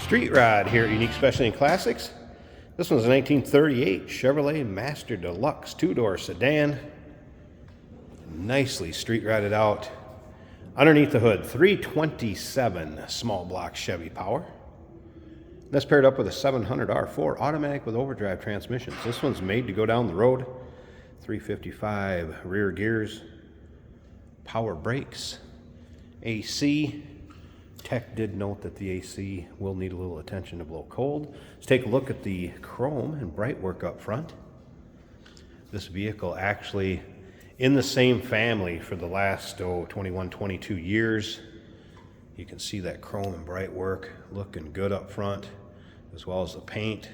Street rod here at Unique Specialty and Classics. This one's a 1938 Chevrolet Master Deluxe two-door sedan. Nicely street rodded out. Underneath the hood, 327 small block Chevy power. That's paired up with a 700R4 automatic with overdrive transmissions. This one's made to go down the road. 355 rear gears, power brakes, AC. Tech did note that the AC will need a little attention to blow cold. Let's take a look at the chrome and bright work up front. This vehicle actually in the same family for the last 21, 22 years. You can see that chrome and bright work looking good up front, as well as the paint.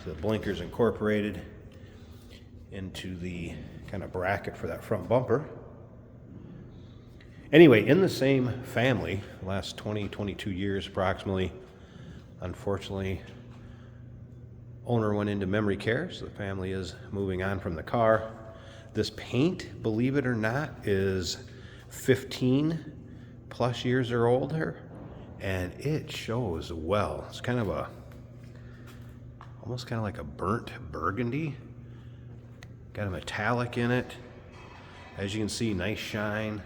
So the blinkers incorporated into the kind of bracket for that front bumper. Anyway, in the same family, last 20, 22 years approximately, unfortunately, owner went into memory care, so the family is moving on from the car. This paint, believe it or not, is 15 plus years or older, and it shows well. It's kind of almost kind of like a burnt burgundy. Got a metallic in it. As you can see, nice shine.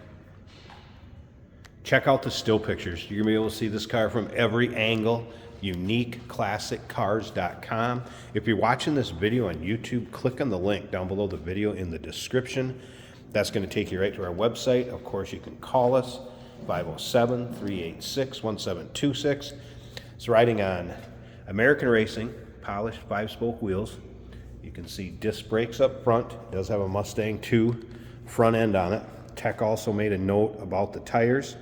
Check out the still pictures. You're gonna be able to see this car from every angle. UniqueClassicCars.com. If you're watching this video on YouTube, click on the link down below the video in the description. That's gonna take you right to our website. Of course, you can call us, 507-386-1726. It's riding on American Racing, polished 5-spoke wheels. You can see disc brakes up front. It does have a Mustang 2 front end on it. Tech also made a note about the tires.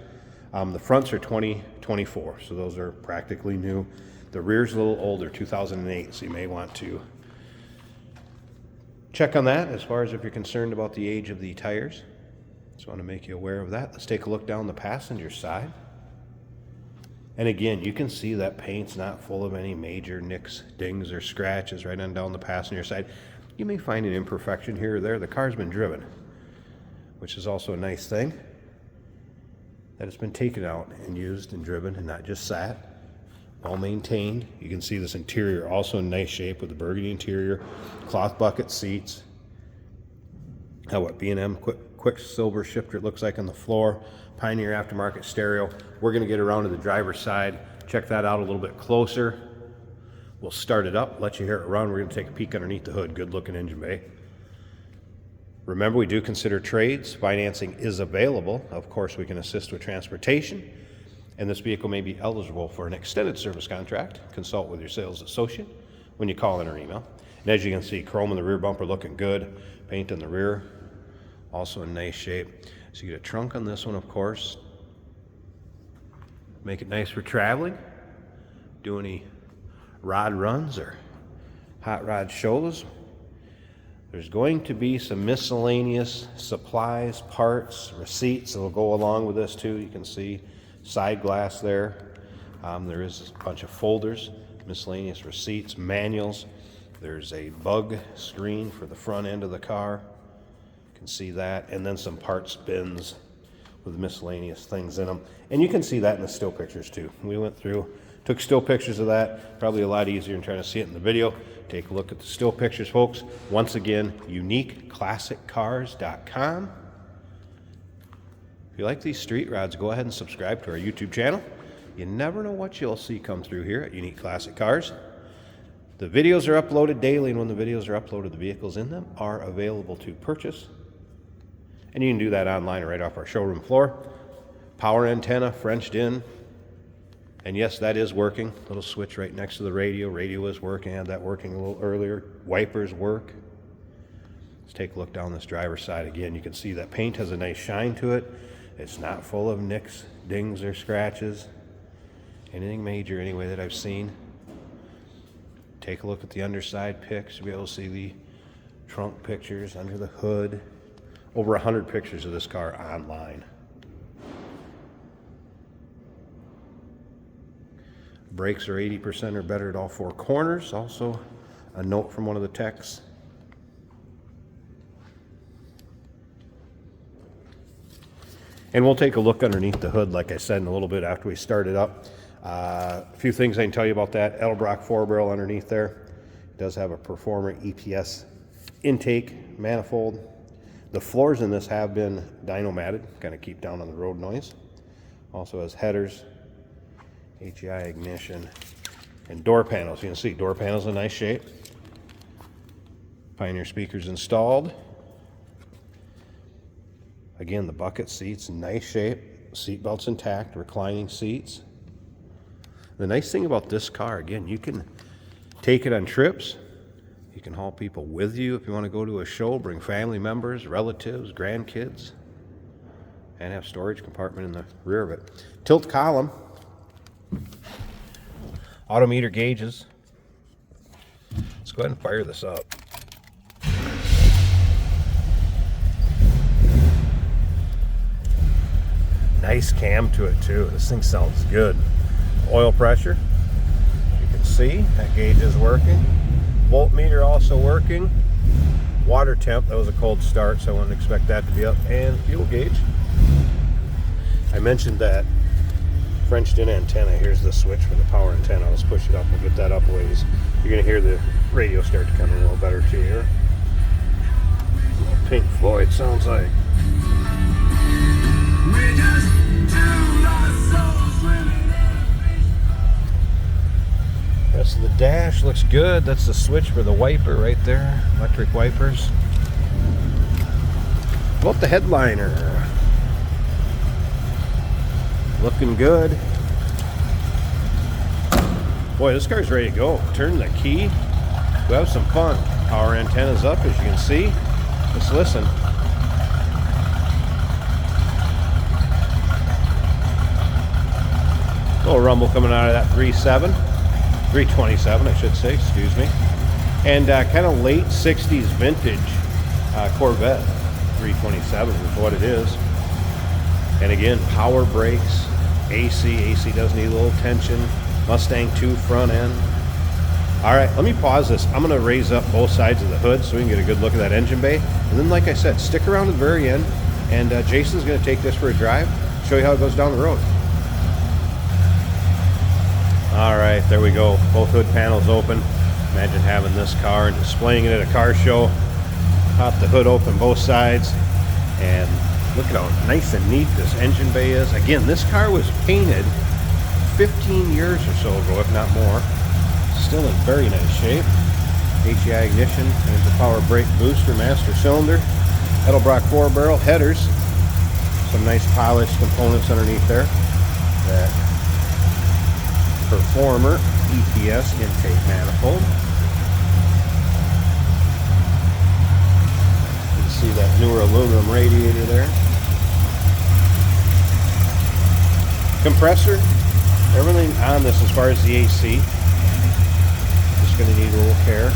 The fronts are 2024, so those are practically new. The rear's a little older, 2008, so you may want to check on that as far as if you're concerned about the age of the tires. Just want to make you aware of that. Let's take a look down the passenger side. And again, you can see that paint's not full of any major nicks, dings, or scratches right on down the passenger side. You may find an imperfection here or there. The car's been driven, which is also a nice thing, that it's been taken out and used and driven and not just sat. Well maintained. You can see this interior also in nice shape with the burgundy interior, cloth bucket seats. How what B&M Quicksilver shifter it looks like on the floor. Pioneer aftermarket stereo. We're going to get around to the driver's side, check that out a little bit closer. We'll start it up, let you hear it run. We're going to take a peek underneath the hood. Good looking engine bay. Remember, we do consider trades. Financing is available. Of course, we can assist with transportation, and this vehicle may be eligible for an extended service contract. Consult with your sales associate when you call in or email. And as you can see, chrome in the rear bumper looking good. Paint in the rear, also in nice shape. So you get a trunk on this one, of course. Make it nice for traveling. Do any rod runs or hot rod shows. There's going to be some miscellaneous supplies, parts, receipts that will go along with this too. You can see side glass there. There is a bunch of folders, miscellaneous receipts, manuals. There's a bug screen for the front end of the car. You can see that. And then some parts bins with miscellaneous things in them. And you can see that in the still pictures too. We went through, took still pictures of that. Probably a lot easier than trying to see it in the video. Take a look at the still pictures, folks. Once again, UniqueClassicCars.com. If you like these street rods, go ahead and subscribe to our YouTube channel. You never know what you'll see come through here at Unique Classic Cars. The videos are uploaded daily, and when the videos are uploaded, the vehicles in them are available to purchase. And you can do that online right off our showroom floor. Power antenna, Frenched in. And yes, that is working. Little switch right next to the radio. Radio is working. I had that working a little earlier. Wipers work. Let's take a look down this driver's side again. You can see that paint has a nice shine to it. It's not full of nicks, dings, or scratches. Anything major anyway that I've seen. Take a look at the underside pics. You'll be able to see the trunk pictures under the hood. Over 100 pictures of this car online. Brakes are 80% or better at all four corners. Also, a note from one of the techs. And we'll take a look underneath the hood, like I said, in a little bit after we start it up. A few things I can tell you about that. Edelbrock 4-barrel underneath there. It does have a Performer EPS intake manifold. The floors in this have been dyno matted, kind of keep down on the road noise. Also has headers, HEI ignition, and door panels. You can see door panels in nice shape. Pioneer speakers installed. Again, the bucket seats, nice shape. Seat belts intact, reclining seats. The nice thing about this car, again, you can take it on trips. You can haul people with you if you want to go to a show, bring family members, relatives, grandkids, and have storage compartment in the rear of it. Tilt column. Autometer gauges. Let's go ahead and fire this up. Nice cam to it too. This thing sounds good. Oil pressure. You can see that gauge is working. Voltmeter also working. Water temp, that was a cold start, so I wouldn't expect that to be up. And fuel gauge. I mentioned that Frenched in antenna. Here's the switch for the power antenna. Let's push it up and get that up a ways. You're going to hear the radio start to come in a little better to you. Pink Floyd sounds like. Rest of the dash looks good. That's the switch for the wiper right there. Electric wipers. How about the headliner? Looking good. Boy, this car's ready to go. Turn the key. We have some fun. Power antenna's up, as you can see. Let's listen. Little rumble coming out of that 327, I should say, excuse me. And kind of late 60s vintage Corvette 327 is what it is. And again, power brakes, AC does need a little tension. Mustang 2 front end. All right, let me pause this. I'm gonna raise up both sides of the hood so we can get a good look at that engine bay. And then, like I said, stick around to the very end, and Jason's gonna take this for a drive, show you how it goes down the road. All right, there we go. Both hood panels open. Imagine having this car and displaying it at a car show. Pop the hood open both sides, and look at how nice and neat this engine bay is. Again, this car was painted 15 years or so ago, if not more. Still in very nice shape. HEI ignition, there's the power brake booster, master cylinder. Edelbrock 4-barrel headers. Some nice polished components underneath there. That Performer EPS intake manifold. You can see that newer aluminum radiator there. Compressor, everything on this as far as the AC. Just going to need a little care.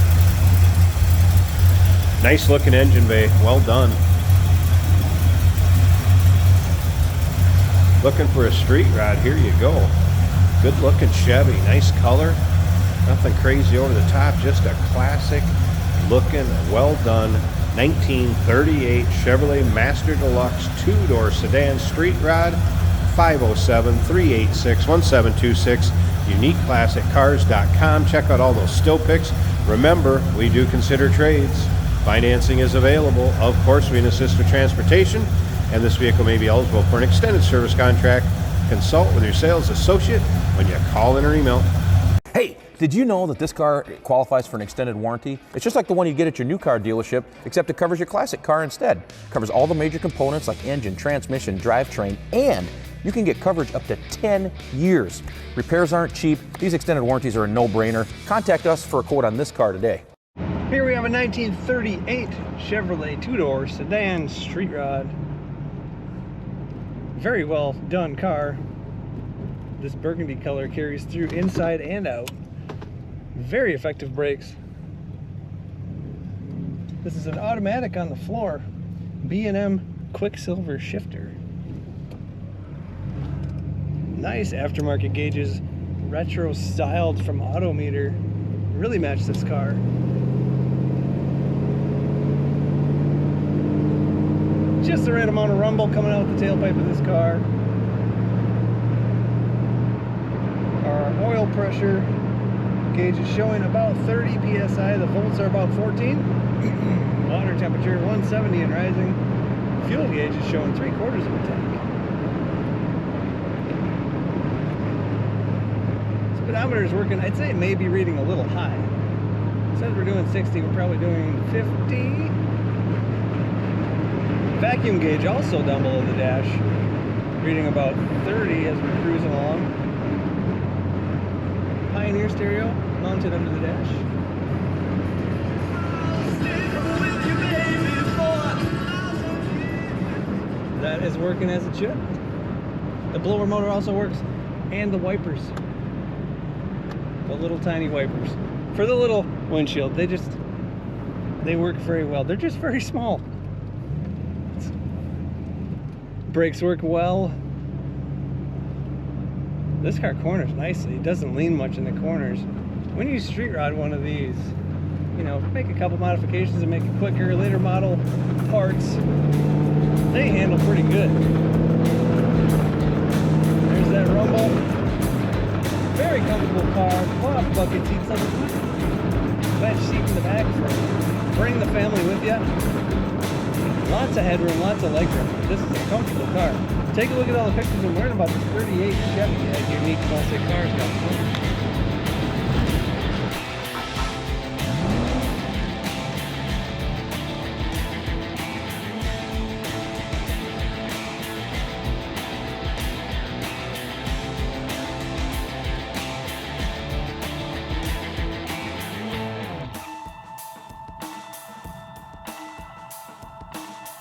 Nice looking engine bay, well done. Looking for a street rod, here you go. Good looking Chevy, nice color, nothing crazy over the top, just a classic looking, well done 1938 Chevrolet Master Deluxe 2-door sedan street rod. 507-386-1726, uniqueclassiccars.com. Check out all those still pics. Remember, we do consider trades. Financing is available. Of course, we can assist with transportation, and this vehicle may be eligible for an extended service contract. Consult with your sales associate when you call in or email. Hey, did you know that this car qualifies for an extended warranty? It's just like the one you get at your new car dealership, except it covers your classic car instead. It covers all the major components like engine, transmission, drivetrain, and you can get coverage up to 10 years. Repairs aren't cheap. These extended warranties are a no-brainer. Contact us for a quote on this car today. Here we have a 1938 Chevrolet 2-door sedan street rod. Very well done car. This burgundy color carries through inside and out. Very effective brakes. This is an automatic on the floor. B&M Quicksilver shifter. Nice aftermarket gauges, retro styled from Autometer. Really match this car. Just the right amount of rumble coming out the tailpipe of this car. Our oil pressure gauge is showing about 30 psi. The volts are about 14. Water temperature 170 and rising. Fuel gauge is showing 3/4 of a tank. Speedometer is working. I'd say it may be reading a little high. It says we're doing 60. We're probably doing 50. Vacuum gauge also down below the dash, reading about 30 as we're cruising along. Pioneer stereo mounted under the dash. That is working as it should. The blower motor also works, and the wipers. The little tiny wipers. For the little windshield, they work very well. They're just very small. Brakes work well. This car corners nicely. It doesn't lean much in the corners. When you street rod one of these, you know, make a couple modifications and make it quicker, later model parts, they handle pretty good. There's that rumble. Very comfortable car. Cloth bucket seats on the front. Bench seat in the back. Bring the family with you. Lots of headroom, lots of legroom. This is a comfortable car. Take a look at all the pictures and learn about this 38 Chevy at Unique Classic Cars.